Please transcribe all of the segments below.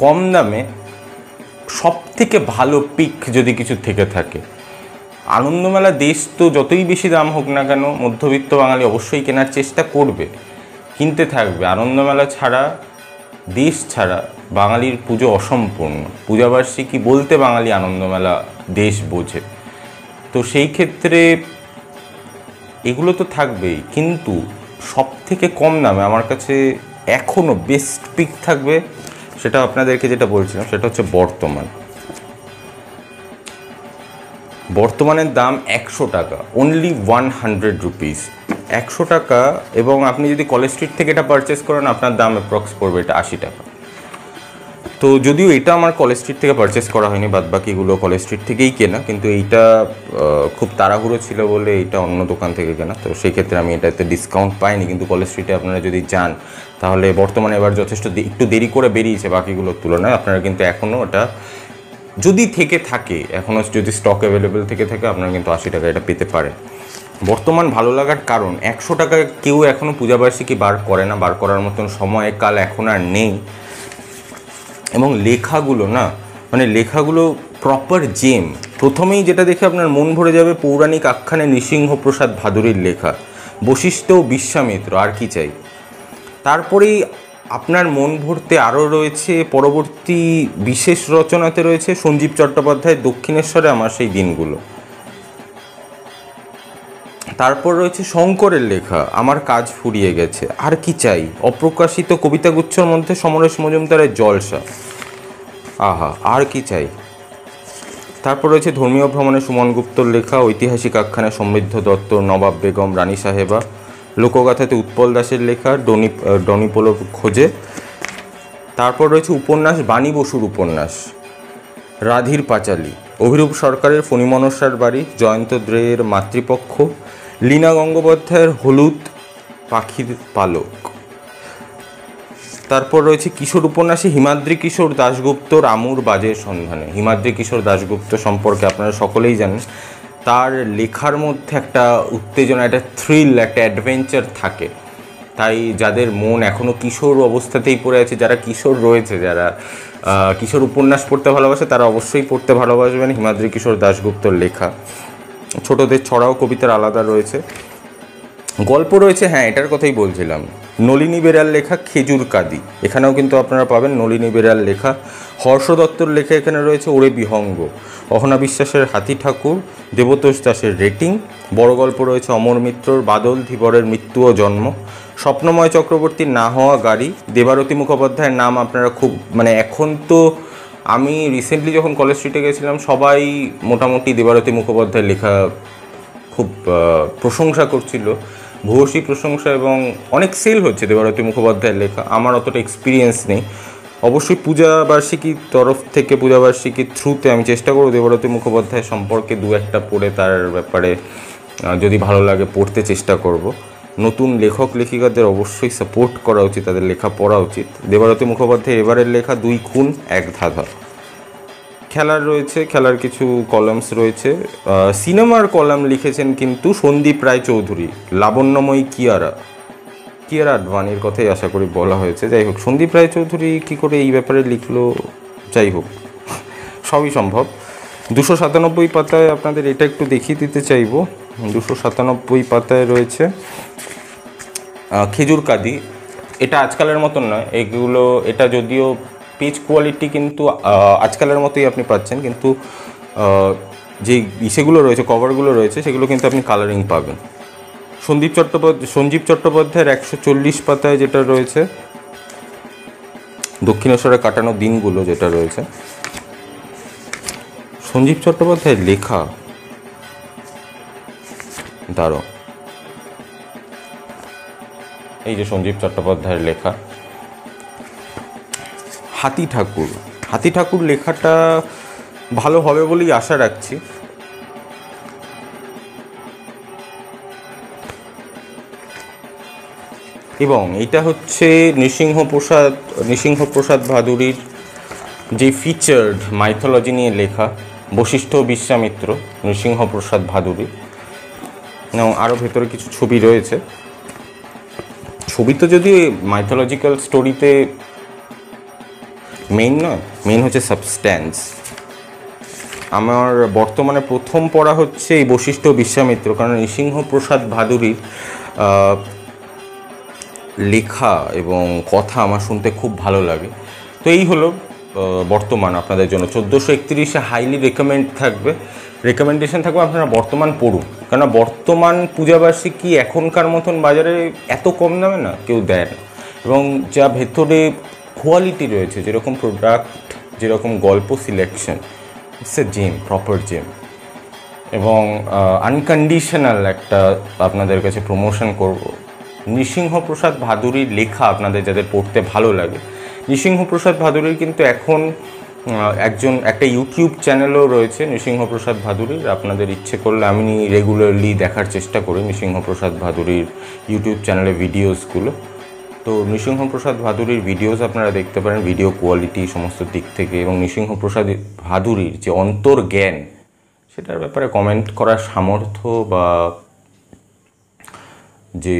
কম দামে সব থেকে ভালো পিক যদি কিছু থেকে থাকে, আনন্দমেলা দেশ তো যতই বেশি দাম হোক না কেন মধ্যবিত্ত বাঙালি অবশ্যই কেনার চেষ্টা করবে, কিনতে থাকবে। আনন্দমেলা ছাড়া, দেশ ছাড়া বাঙালির পুজো অসম্পূর্ণ। পূজাবার্ষিকী বলতে বাঙালি আনন্দমেলা দেশ বোঝে। তো সেই ক্ষেত্রে এগুলো তো থাকবেই, কিন্তু সব থেকে কম দামে আমার কাছে এখনও বেস্ট পিক থাকবে, সেটা আপনাদেরকে যেটা বলছিলাম সেটা হচ্ছে বর্তমানের দাম 100 টাকা, অনলি 100 রুপিস, 100 টাকা। এবং আপনি যদি কলেজ স্ট্রিট থেকে এটা পারচেস করেন আপনার দাম অ্যাপ্রক্স পড়বে এটা 80 টাকা। তো যদিও এটা আমার কলেজ স্ট্রিট থেকে পারচেস করা হয়নি, বাদবাকিগুলো কলেজ স্ট্রিট থেকেই কেনা, কিন্তু এইটা খুব তাড়াহুড়ো ছিল বলে এইটা অন্য দোকান থেকে কেনা। তো সেই ক্ষেত্রে আমি এটাতে ডিসকাউন্ট পাইনি, কিন্তু কলেজ স্ট্রিটে আপনারা যদি যান তাহলে বর্তমানে এবার যথেষ্ট একটু দেরি করে বেরিয়েছে বাকিগুলোর তুলনায়, আপনারা কিন্তু এখনও ওটা যদি থেকে থাকে, এখনও যদি স্টক অ্যাভেলেবেল থেকে থাকে, আপনারা কিন্তু 80 টাকা এটা পেতে পারেন। বর্তমান ভালো লাগার কারণ 100 টাকায় কেউ এখনও পূজাবার্ষিকী বার করে না, বার করার মতন সময়কাল এখন আর নেই। এবং লেখাগুলো না, মানে লেখাগুলো প্রপার জেম। প্রথমেই যেটা দেখে আপনার মন ভরে যাবে, পৌরাণিক আখ্যানে নৃসিংহপ্রসাদ ভাদুরীর লেখা, বশিষ্ঠ ও বিশ্বামিত্র, আর কি চাই। তারপরেই আপনার মন ভরতে আরও রয়েছে পরবর্তী বিশেষ রচনাতে রয়েছে সঞ্জীব চট্টোপাধ্যায়ের দক্ষিণেশ্বরে আমার সেই দিনগুলো। তারপর রয়েছে শঙ্করের লেখা আমার কাজ ফুরিয়ে গেছে, আর কি চাই। অপ্রকাশিত কবিতাগুচ্ছর মধ্যে সমরেশ মজুমদারের জলসা, আহা আর কি চাই। তারপর রয়েছে ধর্মীয় ভ্রমণে সুমন গুপ্তর লেখা, ঐতিহাসিক আখ্যানে সমৃদ্ধ দত্ত, নবাব বেগম, রানী সাহেবা, লোকগাথাতে উৎপল দাসের লেখা ডনিপোলোর খোঁজে। তারপর রয়েছে উপন্যাস, বাণী বসুর উপন্যাস রাধির পাঁচালী, অভিরূপ সরকারের ফণিমনসার বাড়ি, জয়ন্ত দ্রেয়ের মাতৃপক্ষ, লীনা গঙ্গোপাধ্যায়ের হলুদ পাখির পালক। তারপর রয়েছে কিশোর উপন্যাসে হিমাদ্রি কিশোর দাশগুপ্তর আমুর বাজের সন্ধানে। হিমাদ্রি কিশোর দাশগুপ্ত সম্পর্কে আপনারা সকলেই জানেন, তার লেখার মধ্যে একটা উত্তেজনা, একটা থ্রিল, একটা অ্যাডভেঞ্চার থাকে। তাই যাদের মন এখনও কিশোর অবস্থাতেই পড়ে আছে, যারা কিশোর রয়েছে, যারা কিশোর উপন্যাস পড়তে ভালোবাসে, তারা অবশ্যই পড়তে ভালোবাসবেন হিমাদ্রি কিশোর দাশগুপ্তর লেখা। ছোটদের ছড়াও কবিতার আলাদা রয়েছে, গল্প রয়েছে। হ্যাঁ, এটার কথাই বলছিলাম, নলিনী বেরাল লেখা খেজুর কাদি, এখানেও কিন্তু আপনারা পাবেন নলিনী বেরাল লেখা। হর্ষ দত্তর লেখা এখানে রয়েছে ওরে বিহঙ্গ, অহনা বিশ্বাসের হাতি ঠাকুর, দেবতোষ দাসের রেটিং। বড় গল্প রয়েছে অমর মিত্রর বাদল, ধীবরের মৃত্যু ও জন্ম, স্বপ্নময় চক্রবর্তীর না হওয়া গাড়ি। দেবারতী মুখোপাধ্যায়ের নাম আপনারা খুব, মানে এখন তো আমি রিসেন্টলি যখন কলেজ স্ট্রিটে গেছিলাম সবাই মোটামুটি দেবারতী মুখোপাধ্যায়ের লেখা খুব প্রশংসা করছিল, ভূয়সী প্রশংসা, এবং অনেক সেল হচ্ছে দেবারতী মুখোপাধ্যায়ের লেখা। আমার অতটা এক্সপিরিয়েন্স নেই, অবশ্যই পূজাবার্ষিকীর তরফ থেকে, পূজাবার্ষিকীর থ্রুতে আমি চেষ্টা করব দেবারতী মুখোপাধ্যায় সম্পর্কে দু একটা পড়ে তার ব্যাপারে যদি ভালো লাগে পড়তে চেষ্টা করব। নতুন লেখক লেখিকাদের অবশ্যই সাপোর্ট করা উচিত, তাদের লেখা পড়া উচিত। দেবারতী মুখোপাধ্যায়ের এবারের লেখা 2 খুন 1 ধাঁধা। খেলার রয়েছে, খেলার কিছু কলামস রয়েছে। সিনেমার কলাম লিখেছেন কিন্তু সন্দীপ রায়চৌধুরী, লাবণ্যময়ী কিয়ারা আডবাণীর কথাই আশা করি বলা হয়েছে। যাই হোক, সন্দীপ রায়চৌধুরী কী করে এই ব্যাপারে লিখলো, যাই হোক সবই সম্ভব। 297 পাতায় আপনাদের এটা একটু দেখিয়ে দিতে চাইব। 297 পাতায় রয়েছে খেজুর কাদি। এটা আজকালের মতন নয়, এটা যদিও পেজ কোয়ালিটি কিন্তু আজকালের মতোই আপনি পাচ্ছেন, কিন্তু যে ইসেগুলো রয়েছে, কভারগুলো রয়েছে, সেগুলো কিন্তু আপনি কালারিং পাবেন। সঞ্জীব চট্টোপাধ্যায়ের 140 পাতায় যেটা রয়েছে, দক্ষিণেশ্বরে কাটানো দিনগুলো যেটা রয়েছে, সঞ্জীব চট্টোপাধ্যায়ের লেখা দাঁড়ো, এই যে সঞ্জীব চট্টোপাধ্যায়ের লেখা হাতি ঠাকুর লেখাটা ভালো হবে বলেই আশা রাখছি। এবং এটা হচ্ছে নৃসিংহপ্রসাদ ভাদুরীর যে ফিচার্ড মাইথোলজি নিয়ে লেখা, বশিষ্ঠ বিশ্বামিত্র, নৃসিংহপ্রসাদ ভাদুরী। এবং আরও ভেতরে কিছু ছবি রয়েছে। ছবি তো যদিও মাইথোলজিক্যাল স্টোরিতে মেইন নয়, মেইন হচ্ছে সাবস্ট্যান্স। আমার বর্তমানে প্রথম পড়া হচ্ছে এই বশিষ্ঠ বিশ্বামিত্র, কারণ নৃসিংহপ্রসাদ ভাদুড়ীর লেখা এবং কথা আমার শুনতে খুব ভালো লাগে। তো এই হলো বর্তমান আপনাদের জন্য 1431 হাইলি রেকমেন্ডেশন থাকবে আপনারা বর্তমান পড়ুন, কেননা বর্তমান পূজাবার্ষিকী এখনকার মতন বাজারে এত কম দামে না কেউ দেয় না, এবং যা ভেতরে কোয়ালিটি রয়েছে, যেরকম প্রোডাক্ট, যেরকম গল্প selection, it's a gem, proper gem. এবং আনকন্ডিশনাল একটা আপনাদের কাছে প্রমোশন করব, নৃসিংহপ্রসাদ ভাদুড়ীর লেখা আপনাদের যাদের পড়তে ভালো লাগে, নৃসিংহপ্রসাদ ভাদুড়ীর কিন্তু এখন একটা ইউটিউব চ্যানেলও রয়েছে নৃসিংহপ্রসাদ ভাদুড়ীর। আপনাদের ইচ্ছে করলে আমি রেগুলারলি দেখার চেষ্টা করি নৃসিংহপ্রসাদ ভাদুড়ীর ইউটিউব চ্যানেলে ভিডিওসগুলো। তো নৃসিংহপ্রসাদ ভাদুড়ীর ভিডিওস আপনারা দেখতে পারেন, ভিডিও কোয়ালিটি সমস্ত দিক থেকে, এবং নৃসিংহপ্রসাদ ভাদুড়ীর যে অন্তর্জ্ঞান সেটার ব্যাপারে কমেন্ট করার সামর্থ্য বা যে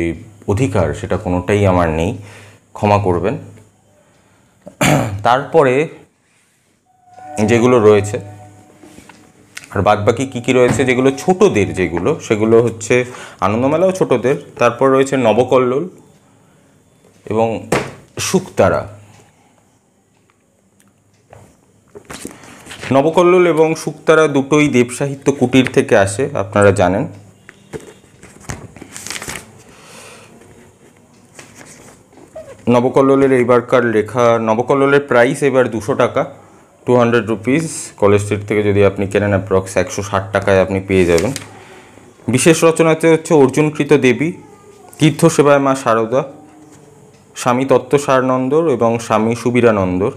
অধিকার সেটা কোনোটাই আমার নেই, ক্ষমা করবেন। তারপরে যেগুলো রয়েছে আর বাদবাকি কী রয়েছে, যেগুলো ছোটদের, সেগুলো হচ্ছে আনন্দমেলাও ছোটদের। তারপর রয়েছে নবকল্লোল এবং শুকতারা। নবকল্লোল এবং শুকতারা দুটোই দেবসাহিত্য কুটির থেকে আসে, আপনারা জানেন। নবকল্লোলের এইবারকার লেখা, নবকল্লোলের প্রাইস এবার 200 টাকা, 200 রুপিস। কলেজ স্ট্রিট থেকে যদি আপনি কেনেন অ্যাপ্রক্স 160 টাকায় আপনি পেয়ে যাবেন। বিশেষ রচনাতে হচ্ছে অর্জুনকৃত দেবী, তীর্থসেবায় মা শারদা, স্বামী তত্ত্বসারনন্দর এবং স্বামী সুবীরানন্দর।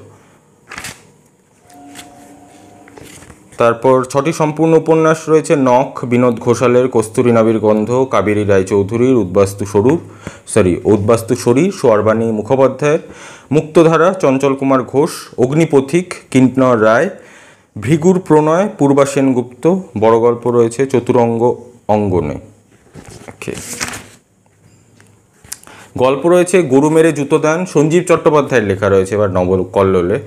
তারপর 6টি সম্পূর্ণ উপন্যাস রয়েছে, নখ বিনোদ ঘোষালের, কস্তুরী নাবির গন্ধ কাবেরী রায়চৌধুরীর, উদ্বাস্তু শরীর সোয়ারবাণী মুখোপাধ্যায়ের, মুক্তধারা চঞ্চল কুমার ঘোষ, অগ্নিপথিক কিন্নর রায়, ভৃগুর প্রণয় পূর্বা সেনগুপ্ত। বড় গল্প রয়েছে চতুরঙ্গ অঙ্গনে। গল্প রয়েছে গরু মেরে জুতোদান, সঞ্জীব চট্টোপাধ্যায়ের লেখা রয়েছে এবার নবকল্লোলে।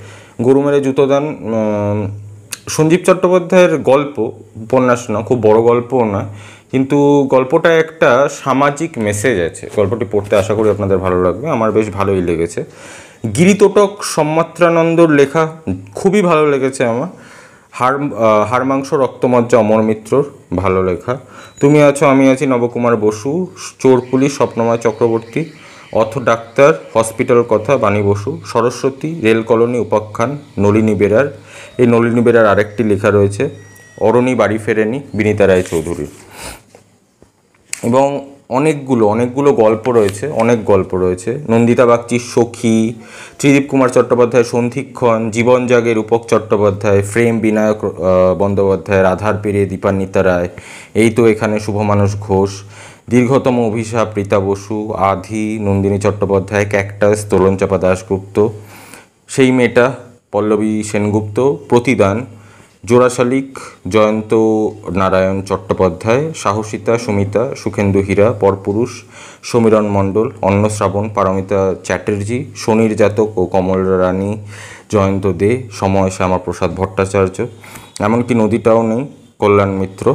গরু মেরে জুতোদান সঞ্জীব চট্টোপাধ্যায়ের গল্প, উপন্যাস না, খুব বড় গল্পও না, কিন্তু গল্পটা একটা সামাজিক মেসেজ আছে। গল্পটি পড়তে আশা করি আপনাদের ভালো লাগবে, আমার বেশ ভালোই লেগেছে। গিরিতোটক সম্মাত্রানন্দর লেখা খুবই ভালো লেগেছে আমার। হাড়মাংস রক্তমজ্জা অমর মিত্রর ভালো লেখা। তুমি আছো আমি আছি নবকুমার বসু, চোর পুলিশ স্বপ্নময় চক্রবর্তী, অথ ডাক্তার হসপিটাল কথা বাণী বসু, সরস্বতী রেল কলোনি উপাখ্যান নলিনী বেরার। এই নলিনী বেরার আরেকটি লেখা রয়েছে অরণি বাড়ি ফেরেনি বিনীতা রায়চৌধুরীর। এবং অনেকগুলো গল্প রয়েছে নন্দিতা বাগচির সখী, ত্রিদীপ কুমার চট্টোপাধ্যায় সন্ধিক্ষণ, জীবন জাগে রূপক চট্টোপাধ্যায়, ফ্রেম বিনায়ক বন্দ্যোপাধ্যায়, আধার পেরিয়ে দীপান্বিতা রায়, এই তো এখানে শুভমানুষ ঘোষ, দীর্ঘতম অভিশাপ রীতা বসু, আধি নন্দিনী চট্টোপাধ্যায়, ক্যাকটাস তোলনচাপা দাশগুপ্ত, সেই মেয়েটা পল্লবী সেনগুপ্ত, প্রতিদান জোড়াশালিক জয়ন্ত নারায়ণ চট্টোপাধ্যায়, সাহসিতা সুমিতা সুখেন্দু হীরা, পরপুরুষ সমীরণ মণ্ডল, অন্নশ্রাবণ পারমিতা চ্যাটার্জি, শনির জাতক ও কমল রানী জয়ন্ত দে, সময় শ্যামাপ্রসাদ ভট্টাচার্য, এমনকি নদীটাও নেই কল্যাণ মিত্র।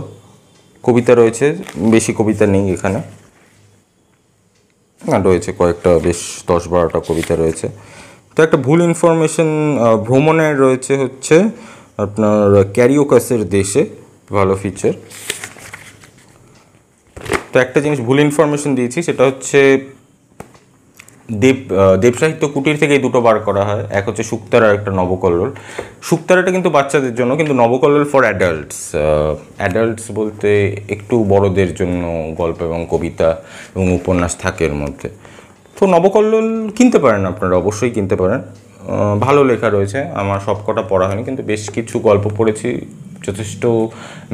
কবিতা রয়েছে, বেশি কবিতা নেই এখানে, রয়েছে কয়েকটা, বেশ 10-12টা কবিতা রয়েছে। তো একটা ভুল ইনফরমেশন ভ্রমণের রয়েছে হচ্ছে আপনার ক্যারিওকাসের দেশে, ভালো ফিচার। তো একটা জিনিস ভুল ইনফরমেশন দিয়েছি, সেটা হচ্ছে দেবসাহিত্য কুটির থেকে এই দুটো বার করা হয়, এক হচ্ছে শুকতারা আর একটা নবকল্লোল। শুকতারাটা কিন্তু বাচ্চাদের জন্য, কিন্তু নবকল্লোল ফর অ্যাডাল্টস বলতে একটু বড়দের জন্য গল্প এবং কবিতা এবং উপন্যাস থাকে এর মধ্যে। তো নবকল্লোল কিনতে পারেন আপনারা, অবশ্যই কিনতে পারেন, ভালো লেখা রয়েছে। আমার সবকটা পড়া হয়নি, কিন্তু বেশ কিছু গল্প পড়েছি, যথেষ্ট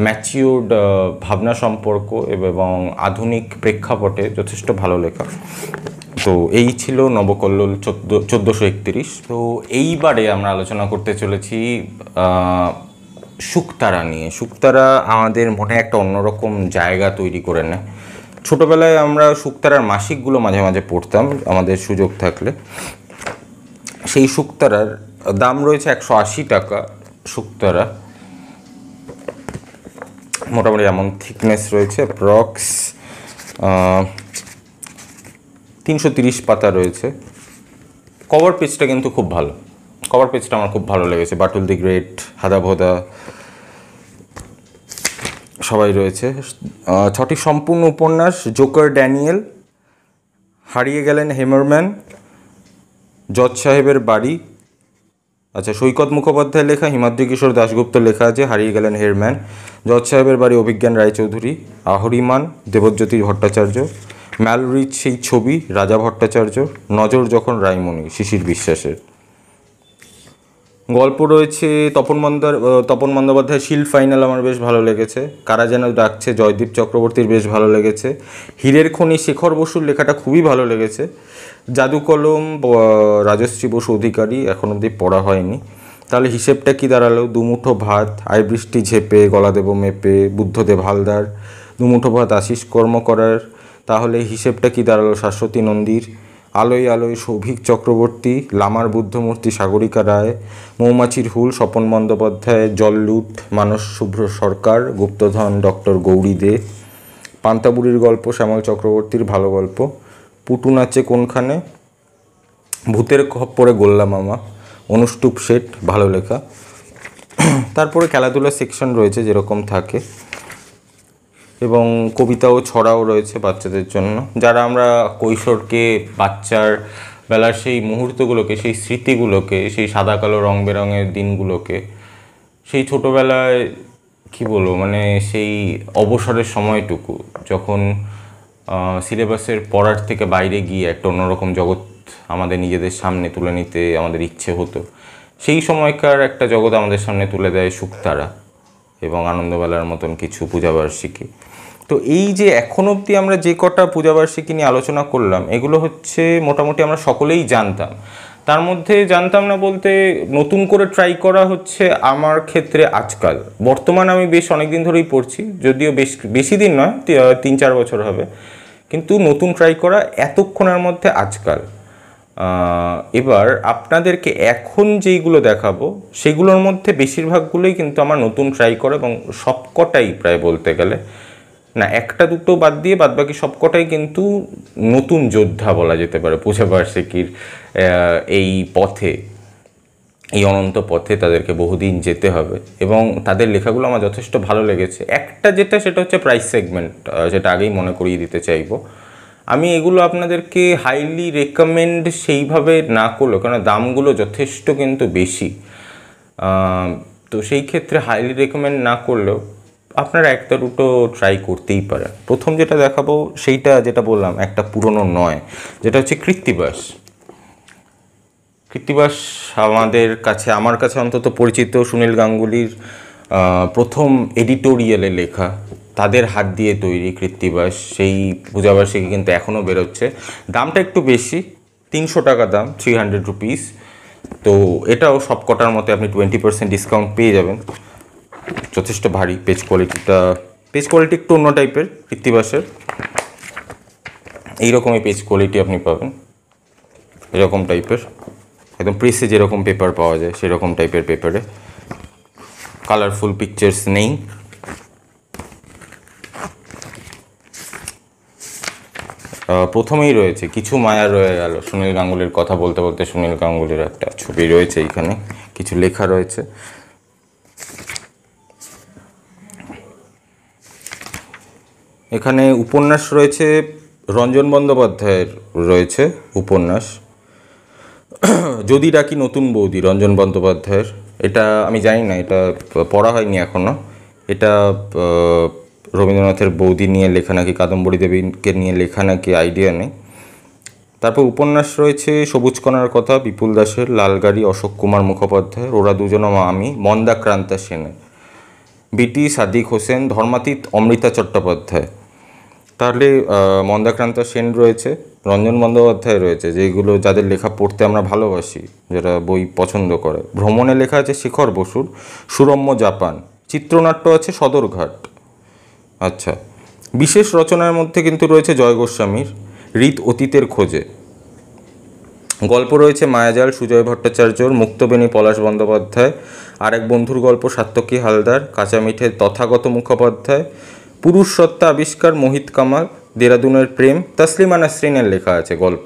ম্যাচিউরড ভাবনা সম্পর্ক এবং আধুনিক প্রেক্ষাপটে যথেষ্ট ভালো লেখা। তো এই ছিল নবকল্লোল 1431। তো এইবারে আমরা আলোচনা করতে চলেছি শুকতারা নিয়ে। শুকতারা আমাদের মনে একটা অন্যরকম জায়গা তৈরি করে নেয়। ছোটোবেলায় আমরা শুকতারার মাসিকগুলো মাঝে মাঝে পড়তাম আমাদের সুযোগ থাকলে। সেই শুকতারার দাম রয়েছে 180 টাকা শুক্তারা, মোটামুটি এমন থিকনেস রয়েছে, অ্যাপ্রক্স 330 পাতা রয়েছে। কভার পেজটা কিন্তু খুব ভালো, কভার পেজটা আমার খুব ভালো লেগেছে। বাটুল দি গ্রেট, হাদা ভোদা সবাই রয়েছে। 6টি সম্পূর্ণ উপন্যাস, জোকার ড্যানিয়েল, হারিয়ে গেলেন হেমারম্যান, জজ সাহেবের বাড়ি, আচ্ছা সৈকত মুখোপাধ্যায় লেখা, হিমাদ্রি কিশোর দাশগুপ্ত লেখা আছে হারিয়ে গেলেন হেরম্যান, জজ সাহেবের বাড়ি অভিজ্ঞান রায়চৌধুরী, আহরিমান দেবজ্যোতি ভট্টাচার্য, ম্যালরিচ সেই ছবি রাজা ভট্টাচার্য, নজর যখন রায়মণি শিশির বিশ্বাসের। গল্প রয়েছে তপন বন্দ্যোপাধ্যায় শিল্ড ফাইনাল আমার বেশ ভালো লেগেছে, কারা যেন ডাকছে জয়দীপ চক্রবর্তীর বেশ ভালো লেগেছে, হীরের খনি শেখর বসুর লেখাটা খুবই ভালো লেগেছে, জাদু কলম রাজশ্রী বসু অধিকারী এখন অবধি পড়া হয়নি। তাহলে হিসেবটা কি দাঁড়ালো? দুমুঠো ভাত, আয় বৃষ্টি ঝেপে, গলাদেব মেপে, বুদ্ধদেব হালদার, দুমুঠো ভাত আশিস কর্মকরার। তাহলে হিসেবটা কি দাঁড়ালো? শাশ্বতী নন্দীর, আলোয় আলোয় সৌভিক চক্রবর্তী, লামার বুদ্ধমূর্তি সাগরিকা রায়, মৌমাছির হুল স্বপন বন্দ্যোপাধ্যায়, জললুট মানস শুভ্র সরকার, গুপ্তধন ডক্টর গৌরী দে, পান্তাবুড়ির গল্প শ্যামল চক্রবর্তীর ভালো গল্প, পুটু নাচে কোনখানে, ভূতের খপ্পরে গোল্লা মামা অনুষ্টুপ শেঠ ভালো লেখা। তারপরে খেলাধুলার সেকশন রয়েছে যেরকম থাকে, এবং কবিতা ও ছড়াও রয়েছে বাচ্চাদের জন্য। যারা আমরা কৈশোরকে, বাচ্চার বেলার সেই মুহূর্তগুলোকে, সেই স্মৃতিগুলোকে, সেই সাদা কালো রং বেরঙের দিনগুলোকে, সেই ছোটোবেলায় কী বলবো মানে সেই অবসরের সময়টুকু যখন সিলেবাসের পড়ার থেকে বাইরে গিয়ে একটা অন্যরকম জগৎ আমাদের নিজেদের সামনে তুলে নিতে আমাদের ইচ্ছে হতো, সেই সময়কার একটা জগৎ আমাদের সামনে তুলে দেয় শুকতারা এবং আনন্দবেলার মতন কিছু পূজাবার্ষিকী। তো এই যে এখন অবধি আমরা যে কটা পূজাবার্ষিকী নিয়ে আলোচনা করলাম, এগুলো হচ্ছে মোটামুটি আমরা সকলেই জানতাম। তার মধ্যে জানতাম না বলতে নতুন করে ট্রাই করা হচ্ছে আমার ক্ষেত্রে আজকাল। বর্তমান আমি বেশ অনেক দিন ধরেই পড়ছি, যদিও বেশি দিন নয়, 3-4 বছর হবে, কিন্তু নতুন ট্রাই করা এতক্ষণের মধ্যে আজকাল। এবার আপনাদেরকে এখন যেইগুলো দেখাবো সেগুলোর মধ্যে বেশিরভাগগুলোই কিন্তু আমার নতুন ট্রাই করা, এবং সবকটাই প্রায় বলতে গেলে না, একটা দুটো বাদ দিয়ে বাদবাকি সবকটাই কিন্তু নতুন যোদ্ধা বলা যেতে পারে পূজাবার্ষিকীর এই পথে, এই অনন্ত পথে তাদেরকে বহুদিন যেতে হবে, এবং তাদের লেখাগুলো আমার যথেষ্ট ভালো লেগেছে। একটা সেটা হচ্ছে প্রাইস সেগমেন্ট, যেটা আগেই মনে করিয়ে দিতে চাইবো। আমি এগুলো আপনাদেরকে হাইলি রেকমেন্ড সেইভাবে না করলেও, কারণ দামগুলো যথেষ্ট কিন্তু বেশি, তো সেই ক্ষেত্রে হাইলি রেকমেন্ড না করলেও আপনারা একটা দুটো ট্রাই করতেই পারেন। প্রথম যেটা দেখাবো সেইটা যেটা বললাম একটা পুরনো নয়, যেটা হচ্ছে কৃত্তিবাস। কৃত্তিবাস আমার কাছে অন্তত পরিচিত সুনীল গাঙ্গুলির প্রথম এডিটোরিয়ালে লেখা, তাদের হাত দিয়ে তৈরি কৃত্তিবাস। সেই পূজাবার্ষিকী কিন্তু এখনও বেরোচ্ছে। দামটা একটু বেশি, 300 টাকা দাম, 300 রুপিস। তো এটাও সবকটার মতো আপনি 20% ডিসকাউন্ট পেয়ে যাবেন। যথেষ্ট ভারী পেজ কোয়ালিটি একটু অন্য টাইপের কৃত্তিবাসের। এইরকমই পেজ কোয়ালিটি আপনি পাবেন, এরকম টাইপের, একদম প্রেসে যেরকম পেপার পাওয়া যায় সেরকম টাইপের পেপারে, কালারফুল পিকচার্স নেই। প্রথমেই রয়েছে কিছু মায়া রয়ে গেল। সুনীল গাঙ্গুলির কথা বলতে বলতে সুনীল গাঙ্গুলির একটা ছবি রয়েছে, এইখানে কিছু লেখা রয়েছে। এখানে উপন্যাস রয়েছে, রঞ্জন বন্দ্যোপাধ্যায়ের রয়েছে উপন্যাস, যদি ডাকি নতুন বৌদি, রঞ্জন বন্দ্যোপাধ্যায়ের। এটা আমি জানি না, এটা পড়া হয়নি এখনও। এটা রবীন্দ্রনাথের বৌদি নিয়ে লেখা নাকি কাদম্বরী দেবীকে নিয়ে লেখা নাকি আইডিয়া নেই। তারপর উপন্যাস রয়েছে সবুজ কণার কথা বিপুল দাসের, লালগাড়ি অশোক কুমার মুখোপাধ্যায়ের, ওরা দুজনও আমি মন্দাক্রান্তা সেনের, বিটি সাদিক হোসেন, ধর্মাতীত অমৃতা চট্টোপাধ্যায়। তাহলে মন্দাক্রান্তা সেন রয়েছে, রঞ্জন বন্দ্যোপাধ্যায় রয়েছে, যেগুলো যাদের লেখা পড়তে আমরা ভালোবাসি, যারা বই পছন্দ করে। ভ্রমণে লেখা আছে শেখর বসুর, সুরম্য জাপান। চিত্রনাট্য আছে সদরঘাট। আচ্ছা, বিশেষ রচনার মধ্যে কিন্তু রয়েছে জয় গোস্বামীর রীত অতীতের খোঁজে। গল্প রয়েছে মায়াজাল সুজয় ভট্টাচার্যর, মুক্তবেণী পলাশ বন্দ্যোপাধ্যায়, আরেক বন্ধুর গল্প সাত্যকী হালদার, কাঁচা মিঠে তথাগত মুখোপাধ্যায়, পুরুষ সত্তা আবিষ্কার মোহিত কামাল, দেরাদুনের প্রেম তসলিমা নাসরিনের লেখা আছে গল্প,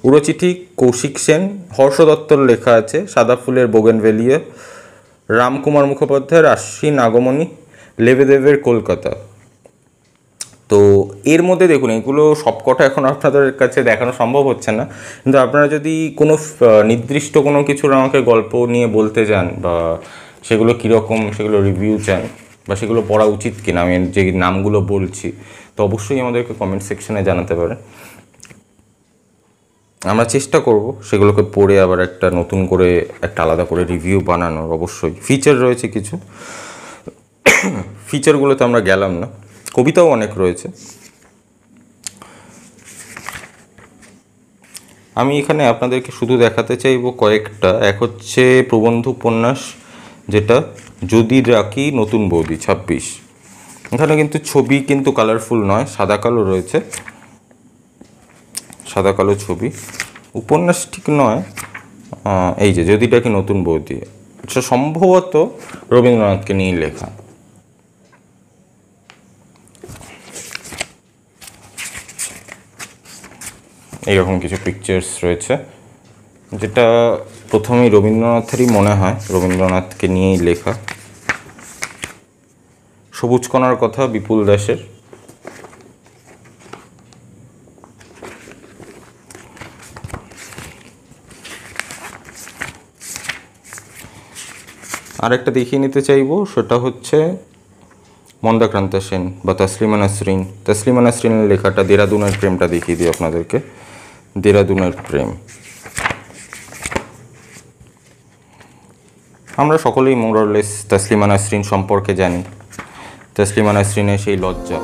উড়োচিঠি কৌশিক সেন, হর্ষ দত্তর লেখা আছে, সাদা ফুলের বোগেনভেলিয়া, রামকুমার মুখোপাধ্যায়ের আশ্বিন আগমনী, লেবেদেবের কলকাতা। তো এর মধ্যে দেখুন এগুলো সবকটা এখন আপনাদের কাছে দেখানো সম্ভব হচ্ছে না, কিন্তু আপনারা যদি কোনো নির্দিষ্ট কোনো কিছুর আমাকে গল্প নিয়ে বলতে চান বা সেগুলো কীরকম সেগুলো রিভিউ চান বা সেগুলো পড়া উচিত কিনা আমি যে নামগুলো বলছি, তো অবশ্যই আমাদেরকে কমেন্ট সেকশনে জানাতে পারেন। আমরা চেষ্টা করব সেগুলোকে পড়ে আবার একটা নতুন করে একটা আলাদা করে রিভিউ বানানোর। অবশ্যই ফিচার রয়েছে কিছু, ফিচারগুলোতে আমরা গেলাম না, কবিতাও অনেক রয়েছে। আমি এখানে আপনাদেরকে শুধু দেখাতে চাইবো কয়েকটা। এক হচ্ছে প্রবন্ধ উপন্যাস, যেটা যদি রাখি নতুন বৌদি 26। এখানে কিন্তু ছবি কিন্তু কালারফুল নয়, সাদা কালো রয়েছে, সাদা কালো ছবি, উপন্যাস ঠিক নয়। এই যে যদি রাখি নতুন বৌদি, এটা সম্ভবত রবীন্দ্রনাথকে নিয়ে লেখা। এইরকম কিছু পিকচার্স রয়েছে, যেটা প্রথমেই রবীন্দ্রনাথেরই মনে হয়, রবীন্দ্রনাথকে নিয়েই লেখা। সবুজ কণার কথা বিপুল দাসের। আরেকটা দেখিয়ে নিতে চাইবো, সেটা হচ্ছে মন্দাক্রান্তা সেন বা তসলিমা নাসরিন। তসলিমা নাসরিনের লেখাটা দেরাদুনের প্রেমটা দেখিয়ে দিই আপনাদেরকে। দেরাদুনের প্রেম, আমরা সকলেই মোরলেস তসলিমা নাসরিন সম্পর্কে জানি। তসলিমা নাসরিনের সেই লজ্জা,